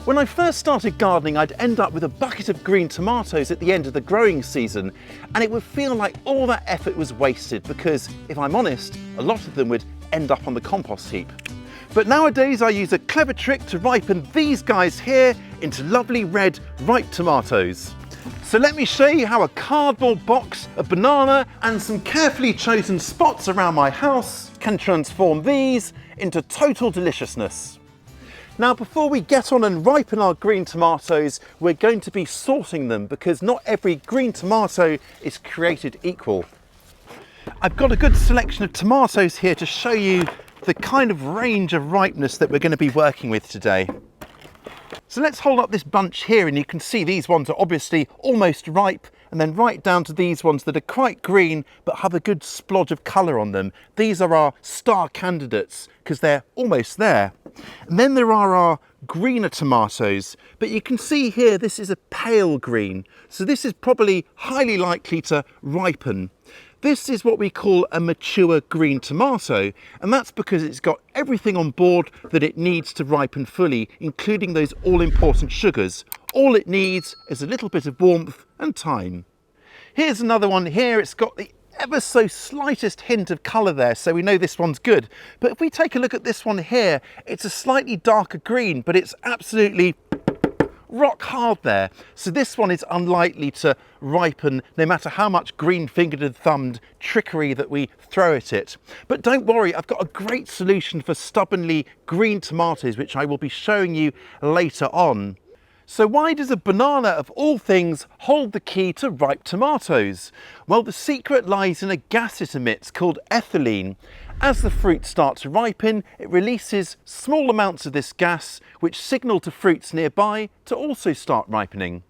When I first started gardening, I'd end up with a bucket of green tomatoes at the end of the growing season, and it would feel like all that effort was wasted because, if I'm honest, a lot of them would end up on the compost heap. But nowadays I use a clever trick to ripen these guys here into lovely red, ripe tomatoes. So let me show you how a cardboard box, a banana, and some carefully chosen spots around my house can transform these into total deliciousness. Now, before we get on and ripen our green tomatoes, we're going to be sorting them because not every green tomato is created equal. I've got a good selection of tomatoes here to show you the kind of range of ripeness that we're going to be working with today. So let's hold up this bunch here and you can see these ones are obviously almost ripe, and then right down to these ones that are quite green but have a good splodge of colour on them. These are our star candidates because they're almost there. And then there are our greener tomatoes, but you can see here this is a pale green, so this is probably highly likely to ripen. This is what we call a mature green tomato, and that's because it's got everything on board that it needs to ripen fully, including those all-important sugars. All it needs is a little bit of warmth and time. Here's another one here. It's got the ever so slightest hint of colour there, so we know this one's good. But if we take a look at this one here, it's a slightly darker green, but it's absolutely rock hard there. So this one is unlikely to ripen no matter how much green-fingered and thumbed trickery that we throw at it. But don't worry, I've got a great solution for stubbornly green tomatoes, which I will be showing you later on. So why does a banana, of all things, hold the key to ripe tomatoes? Well, the secret lies in a gas it emits called ethylene. As the fruit starts to ripen, it releases small amounts of this gas, which signal to fruits nearby to also start ripening.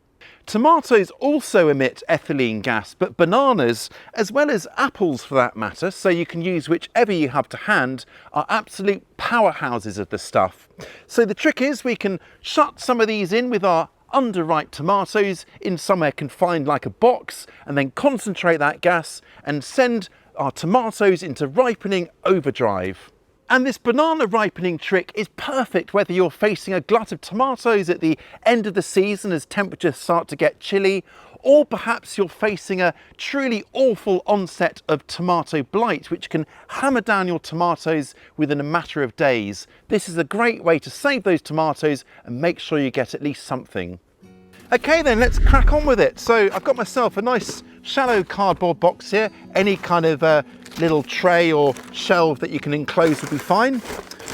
Tomatoes also emit ethylene gas, but bananas, as well as apples for that matter, so you can use whichever you have to hand, are absolute powerhouses of the stuff. So the trick is we can shut some of these in with our underripe tomatoes in somewhere confined like a box, and then concentrate that gas and send our tomatoes into ripening overdrive. And this banana ripening trick is perfect whether you're facing a glut of tomatoes at the end of the season as temperatures start to get chilly, or perhaps you're facing a truly awful onset of tomato blight, which can hammer down your tomatoes within a matter of days. This is a great way to save those tomatoes and make sure you get at least something. Okay then, let's crack on with it. So I've got myself a nice shallow cardboard box here. Any kind of little tray or shelf that you can enclose would be fine.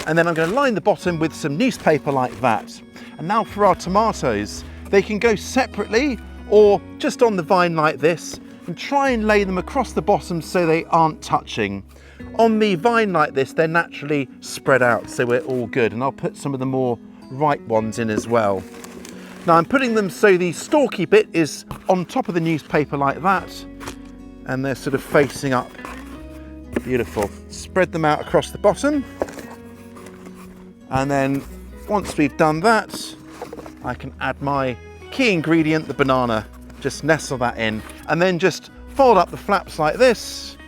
And then I'm going to line the bottom with some newspaper like that. And now for our tomatoes. They can go separately or just on the vine like this, and try and lay them across the bottom so they aren't touching. On the vine like this, they're naturally spread out, so we're all good. And I'll put some of the more ripe ones in as well. Now I'm putting them so the stalky bit is on top of the newspaper like that, and they're sort of facing up. Beautiful. Spread them out across the bottom, and then once we've done that, I can add my key ingredient, the banana. Just nestle that in, and then just fold up the flaps like this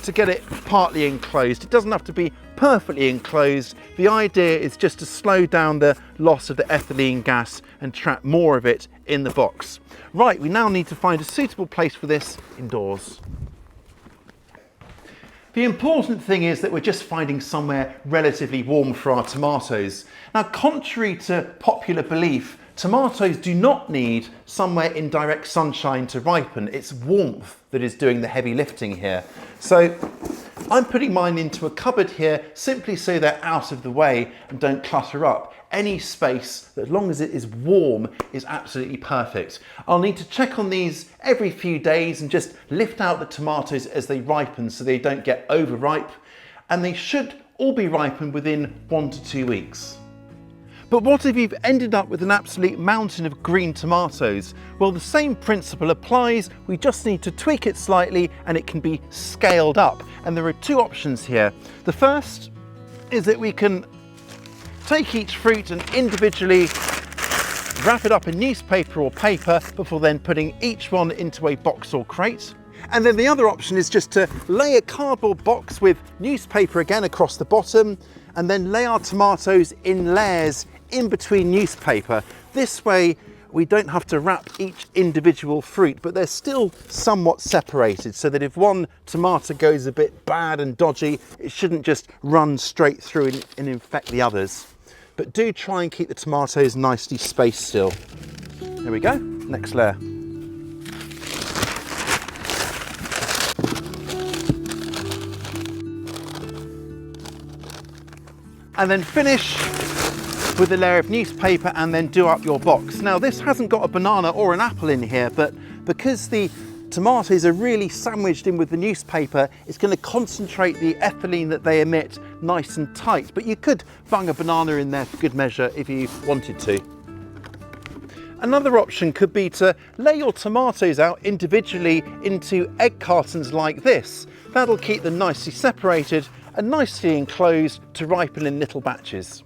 to get it partly enclosed. It doesn't have to be perfectly enclosed. The idea is just to slow down the loss of the ethylene gas and trap more of it in the box. Right, we now need to find a suitable place for this indoors. The important thing is that we're just finding somewhere relatively warm for our tomatoes. Now, contrary to popular belief, tomatoes do not need somewhere in direct sunshine to ripen. It's warmth that is doing the heavy lifting here. So I'm putting mine into a cupboard here simply so they're out of the way and don't clutter up. Any space, as long as it is warm, is absolutely perfect. I'll need to check on these every few days and just lift out the tomatoes as they ripen so they don't get overripe, and they should all be ripened within 1 to 2 weeks. But what if you've ended up with an absolute mountain of green tomatoes? Well, the same principle applies. We just need to tweak it slightly and it can be scaled up. And there are two options here. The first is that we can take each fruit and individually wrap it up in newspaper or paper before then putting each one into a box or crate. And then the other option is just to lay a cardboard box with newspaper again across the bottom, and then lay our tomatoes in layers in between newspaper. This way we don't have to wrap each individual fruit, but they're still somewhat separated so that if one tomato goes a bit bad and dodgy, it shouldn't just run straight through and infect the others. But do try and keep the tomatoes nicely spaced still. There we go, next layer. And then finish with a layer of newspaper and then do up your box. Now this hasn't got a banana or an apple in here, but because the tomatoes are really sandwiched in with the newspaper, it's going to concentrate the ethylene that they emit nice and tight. But you could bung a banana in there for good measure if you wanted to. Another option could be to lay your tomatoes out individually into egg cartons like this. That'll keep them nicely separated and nicely enclosed to ripen in little batches.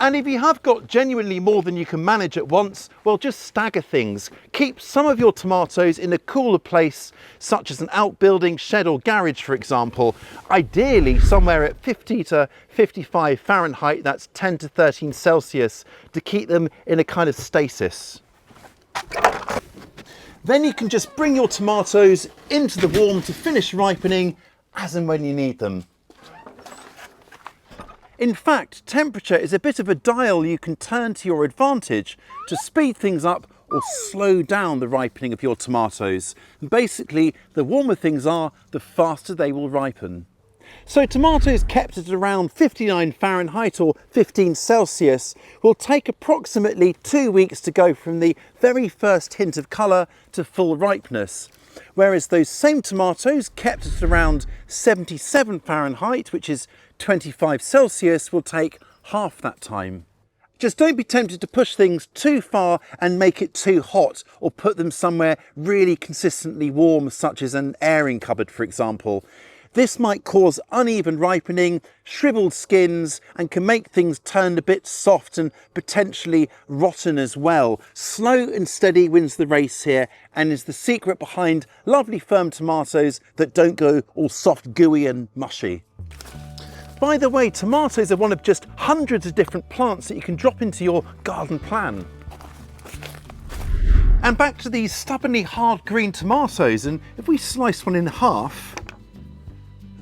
And if you have got genuinely more than you can manage at once, well, just stagger things. Keep some of your tomatoes in a cooler place, such as an outbuilding, shed or garage, for example. Ideally somewhere at 50 to 55 Fahrenheit, that's 10 to 13 Celsius, to keep them in a kind of stasis. Then you can just bring your tomatoes into the warm to finish ripening as and when you need them. In fact, temperature is a bit of a dial you can turn to your advantage to speed things up or slow down the ripening of your tomatoes. And basically, the warmer things are, the faster they will ripen. So tomatoes kept at around 59 Fahrenheit or 15 Celsius will take approximately 2 weeks to go from the very first hint of colour to full ripeness. Whereas those same tomatoes kept at around 77 Fahrenheit, which is 25 Celsius, will take half that time. Just don't be tempted to push things too far and make it too hot, or put them somewhere really consistently warm, such as an airing cupboard, for example. This might cause uneven ripening, shriveled skins, and can make things turn a bit soft and potentially rotten as well. Slow and steady wins the race here, and is the secret behind lovely firm tomatoes that don't go all soft, gooey and mushy. By the way, tomatoes are one of just hundreds of different plants that you can drop into your garden plan. And back to these stubbornly hard green tomatoes, and if we slice one in half,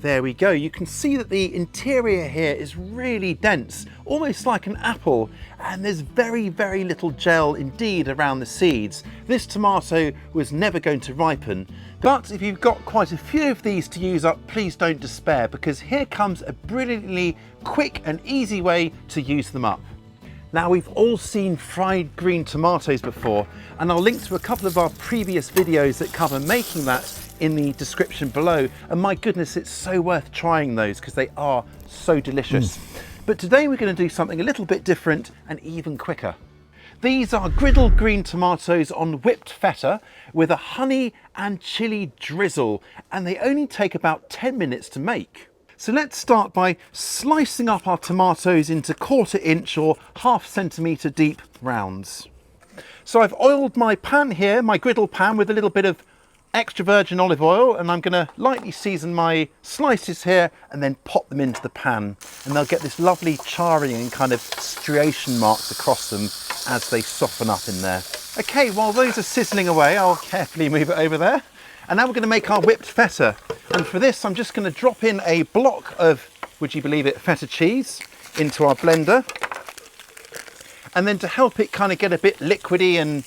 there we go. You can see that the interior here is really dense, almost like an apple, and there's very, very little gel indeed around the seeds. This tomato was never going to ripen. But if you've got quite a few of these to use up, please don't despair, because here comes a brilliantly quick and easy way to use them up. Now, we've all seen fried green tomatoes before, and I'll link to a couple of our previous videos that cover making that in the description below. And my goodness, it's so worth trying those because they are so delicious. But today we're going to do something a little bit different and even quicker. These are griddled green tomatoes on whipped feta with a honey and chili drizzle, and they only take about 10 minutes to make. So let's start by slicing up our tomatoes into 1/4 inch or 1/2 centimetre deep rounds. So I've oiled my pan here, my griddle pan, with a little bit of extra virgin olive oil, and I'm going to lightly season my slices here and then pop them into the pan, and they'll get this lovely charring and kind of striation marks across them as they soften up in there. Okay, while those are sizzling away, I'll carefully move it over there. And now we're going to make our whipped feta, and for this I'm just going to drop in a block of, would you believe it, feta cheese into our blender, and then to help it kind of get a bit liquidy and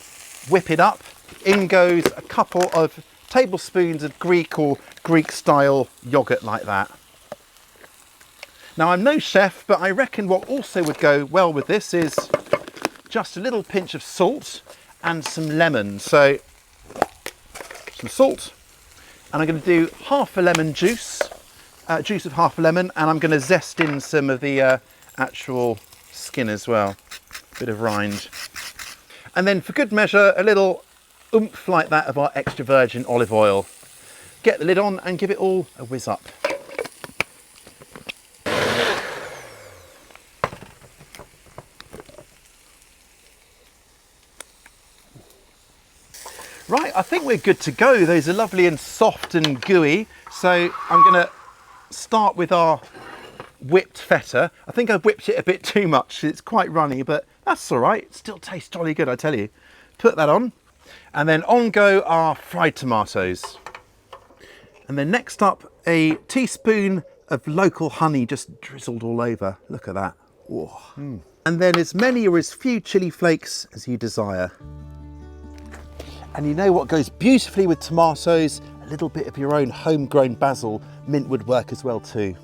whip it up, in goes a couple of tablespoons of Greek or Greek style yogurt like that. Now, I'm no chef, but I reckon what also would go well with this is just a little pinch of salt and some lemon. So some salt, and I'm going to do 1/2 a lemon juice of 1/2 a lemon, and I'm going to zest in some of the actual skin as well, bit of rind. And then for good measure, a little oomph like that of our extra virgin olive oil. Get the lid on and give it all a whiz up. Right, I think we're good to go. Those are lovely and soft and gooey. So I'm going to start with our whipped feta. I think I've whipped it a bit too much. It's quite runny, but That's all right, it still tastes jolly good, I tell you. Put that on, and then on go our fried tomatoes. And then next up, a teaspoon of local honey just drizzled all over. Look at that. Whoa. And then as many or as few chili flakes as you desire. And you know what goes beautifully with tomatoes? A little bit of your own homegrown basil. Mint would work as well too.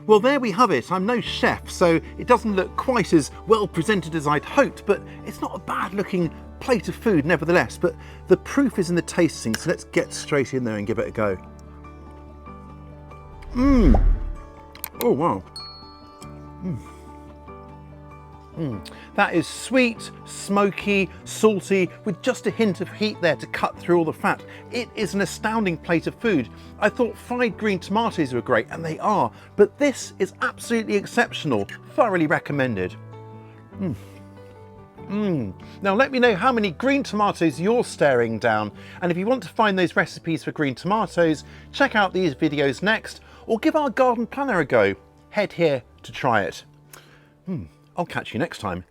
Well, there we have it. I'm no chef, so it doesn't look quite as well presented as I'd hoped, but it's not a bad looking plate of food nevertheless. But the proof is in the tasting, so let's get straight in there and give it a go. Oh, wow. That is sweet, smoky, salty, with just a hint of heat there to cut through all the fat. It is an astounding plate of food. I thought fried green tomatoes were great, and they are, but this is absolutely exceptional. Thoroughly recommended. Now let me know how many green tomatoes you're staring down, and if you want to find those recipes for green tomatoes, check out these videos next, or give our garden planner a go. Head here to try it. I'll catch you next time.